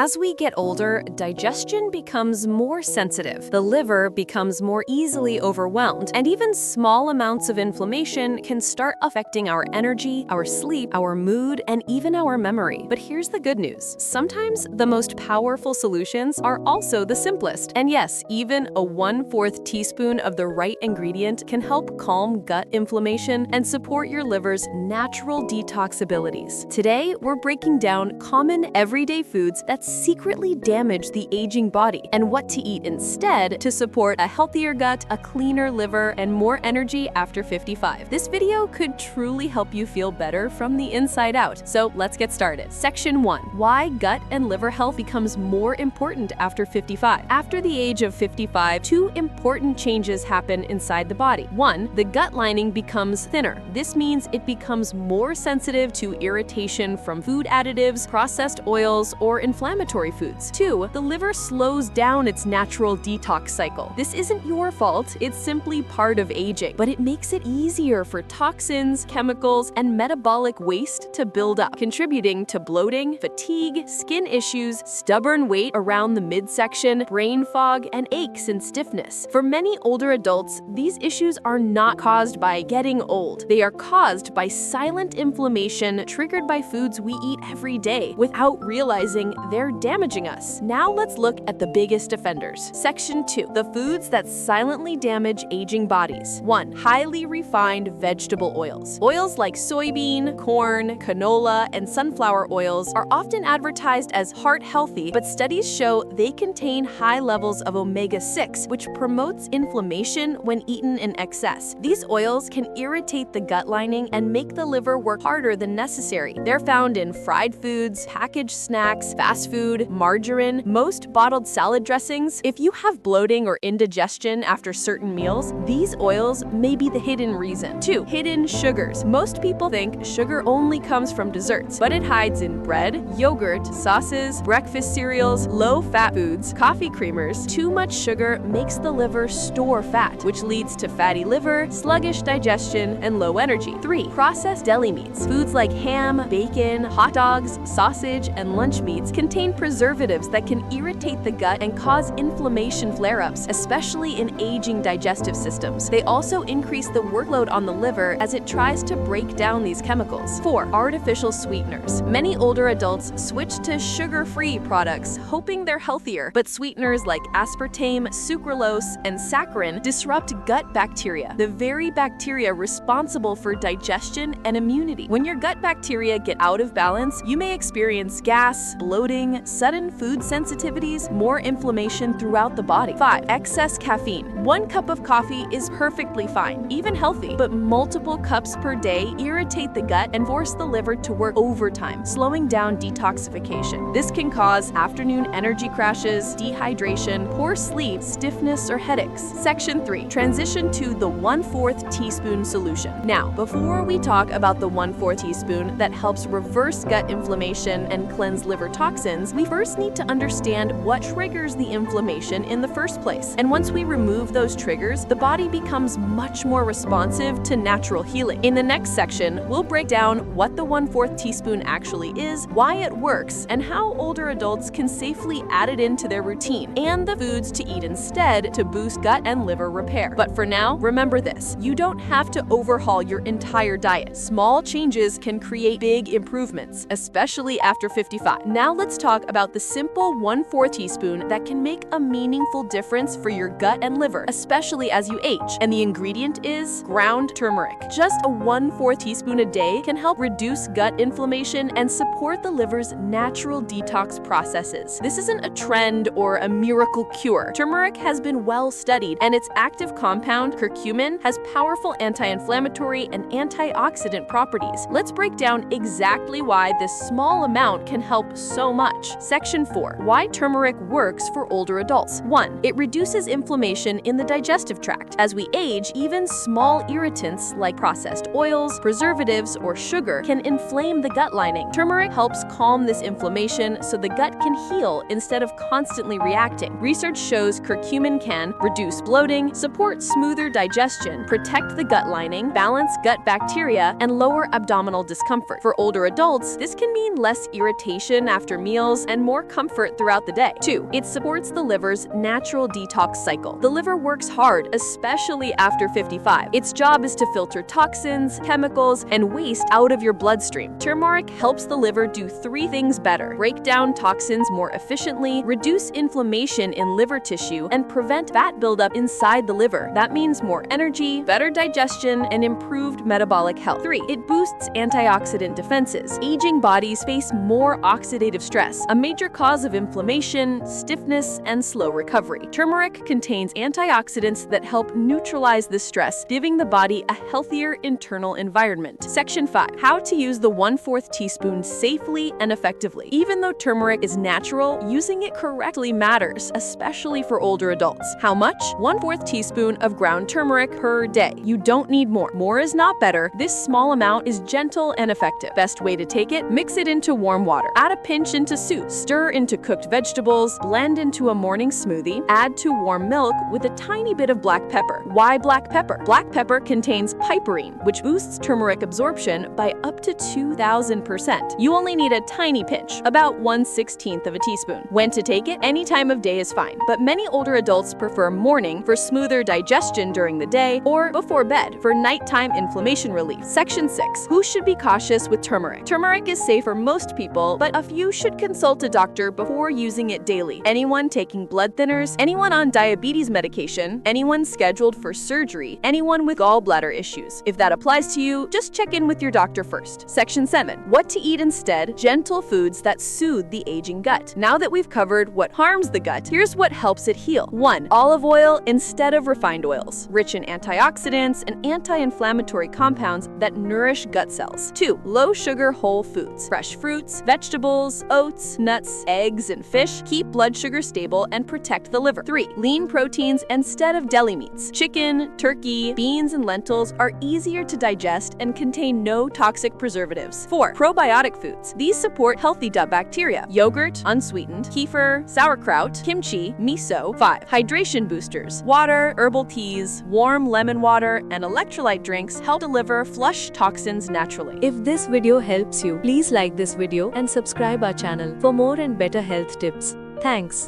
As we get older, digestion becomes more sensitive, the liver becomes more easily overwhelmed, and even small amounts of inflammation can start affecting our energy, our sleep, our mood, and even our memory. But here's the good news. Sometimes the most powerful solutions are also the simplest. And yes, even a 1/4 teaspoon of the right ingredient can help calm gut inflammation and support your liver's natural detox abilities. Today, we're breaking down common everyday foods that secretly damage the aging body and what to eat instead to support a healthier gut, a cleaner liver, and more energy after 55. This video could truly help you feel better from the inside out. So let's get started. Section 1. Why gut and liver health becomes more important after 55. After the age of 55, two important changes happen inside the body. 1. The gut lining becomes thinner. This means it becomes more sensitive to irritation from food additives, processed oils, or inflammatory foods. 2. The liver slows down its natural detox cycle. This isn't your fault, it's simply part of aging, but it makes it easier for toxins, chemicals, and metabolic waste to build up, contributing to bloating, fatigue, skin issues, stubborn weight around the midsection, brain fog, and aches and stiffness. For many older adults, these issues are not caused by getting old. They are caused by silent inflammation triggered by foods we eat every day without realizing they're damaging us. Now let's look at the biggest offenders. Section 2. The foods that silently damage aging bodies. 1. Highly refined vegetable oils. Oils like soybean, corn, canola, and sunflower oils are often advertised as heart-healthy, but studies show they contain high levels of omega-6, which promotes inflammation when eaten in excess. These oils can irritate the gut lining and make the liver work harder than necessary. They're found in fried foods, packaged snacks, fast food, margarine, most bottled salad dressings. If you have bloating or indigestion after certain meals, these oils may be the hidden reason. 2. Hidden sugars. Most people think sugar only comes from desserts, but it hides in bread, yogurt, sauces, breakfast cereals, low-fat foods, coffee creamers. Too much sugar makes the liver store fat, which leads to fatty liver, sluggish digestion, and low energy. 3. Processed deli meats. Foods like ham, bacon, hot dogs, sausage, and lunch meats contain preservatives that can irritate the gut and cause inflammation flare-ups, especially in aging digestive systems. They also increase the workload on the liver as it tries to break down these chemicals. 4. Artificial sweeteners. Many older adults switch to sugar-free products, hoping they're healthier, but sweeteners like aspartame, sucralose, and saccharin disrupt gut bacteria, the very bacteria responsible for digestion and immunity. When your gut bacteria get out of balance, you may experience gas, bloating, sudden food sensitivities, more inflammation throughout the body. 5. Excess caffeine. 1 cup of coffee is perfectly fine, even healthy, but multiple cups per day irritate the gut and force the liver to work overtime, slowing down detoxification. This can cause afternoon energy crashes, dehydration, poor sleep, stiffness, or headaches. Section 3. Transition to the 1/4 teaspoon solution. Now, before we talk about the 1/4 teaspoon that helps reverse gut inflammation and cleanse liver toxins, we first need to understand what triggers the inflammation in the first place. And once we remove those triggers, the body becomes much more responsive to natural healing. In the next section, we'll break down what the 1/4 teaspoon actually is, why it works, and how older adults can safely add it into their routine, and the foods to eat instead to boost gut and liver repair. But for now, remember this: you don't have to overhaul your entire diet. Small changes can create big improvements, especially after 55. Now let's talk about the simple 1/4 teaspoon that can make a meaningful difference for your gut and liver, especially as you age. And the ingredient is ground turmeric. Just a 1/4 teaspoon a day can help reduce gut inflammation and support the liver's natural detox processes. This isn't a trend or a miracle cure. Turmeric has been well studied, and its active compound, curcumin, has powerful anti-inflammatory and antioxidant properties. Let's break down exactly why this small amount can help so much. Section 4. Why turmeric works for older adults. 1. It reduces inflammation in the digestive tract. As we age, even small irritants like processed oils, preservatives, or sugar can inflame the gut lining. Turmeric helps calm this inflammation so the gut can heal instead of constantly reacting. Research shows curcumin can reduce bloating, support smoother digestion, protect the gut lining, balance gut bacteria, and lower abdominal discomfort. For older adults, this can mean less irritation after meals, meals, and more comfort throughout the day. 2. It supports the liver's natural detox cycle. The liver works hard, especially after 55. Its job is to filter toxins, chemicals, and waste out of your bloodstream. Turmeric helps the liver do 3 things better: break down toxins more efficiently, reduce inflammation in liver tissue, and prevent fat buildup inside the liver. That means more energy, better digestion, and improved metabolic health. 3. It boosts antioxidant defenses. Aging bodies face more oxidative stress, a major cause of inflammation, stiffness, and slow recovery. Turmeric contains antioxidants that help neutralize this stress, giving the body a healthier internal environment. Section 5. How to use the 1/4 teaspoon safely and effectively. Even though turmeric is natural, using it correctly matters, especially for older adults. How much? 1/4 teaspoon of ground turmeric per day. You don't need more. More is not better. This small amount is gentle and effective. Best way to take it? Mix it into warm water. Add a pinch into soup. Stir into cooked vegetables. Blend into a morning smoothie. Add to warm milk with a tiny bit of black pepper. Why black pepper? Black pepper contains piperine, which boosts turmeric absorption by up to 2,000%. You only need a tiny pinch, about 1/16 of a teaspoon. When to take it? Any time of day is fine, but many older adults prefer morning for smoother digestion during the day, or before bed for nighttime inflammation relief. Section 6. Who should be cautious with turmeric? Turmeric is safe for most people, but a few should consult a doctor before using it daily. Anyone taking blood thinners, anyone on diabetes medication, anyone scheduled for surgery, anyone with gallbladder issues. If that applies to you, just check in with your doctor first. Section 7. What to eat instead? Gentle foods that soothe the aging gut. Now that we've covered what harms the gut, here's what helps it heal. 1. Olive oil instead of refined oils, rich in antioxidants and anti-inflammatory compounds that nourish gut cells. 2. Low sugar whole foods, fresh fruits, vegetables, oats, nuts, eggs, and fish keep blood sugar stable and protect the liver. 3. Lean proteins instead of deli meats. Chicken, turkey, beans, and lentils are easier to digest and contain no toxic preservatives. 4. Probiotic foods. These support healthy gut bacteria. Yogurt, unsweetened, kefir, sauerkraut, kimchi, miso. 5. Hydration boosters. Water, herbal teas, warm lemon water, and electrolyte drinks help the liver flush toxins naturally. If this video helps you, please like this video and subscribe our channel for more and better health tips. Thanks.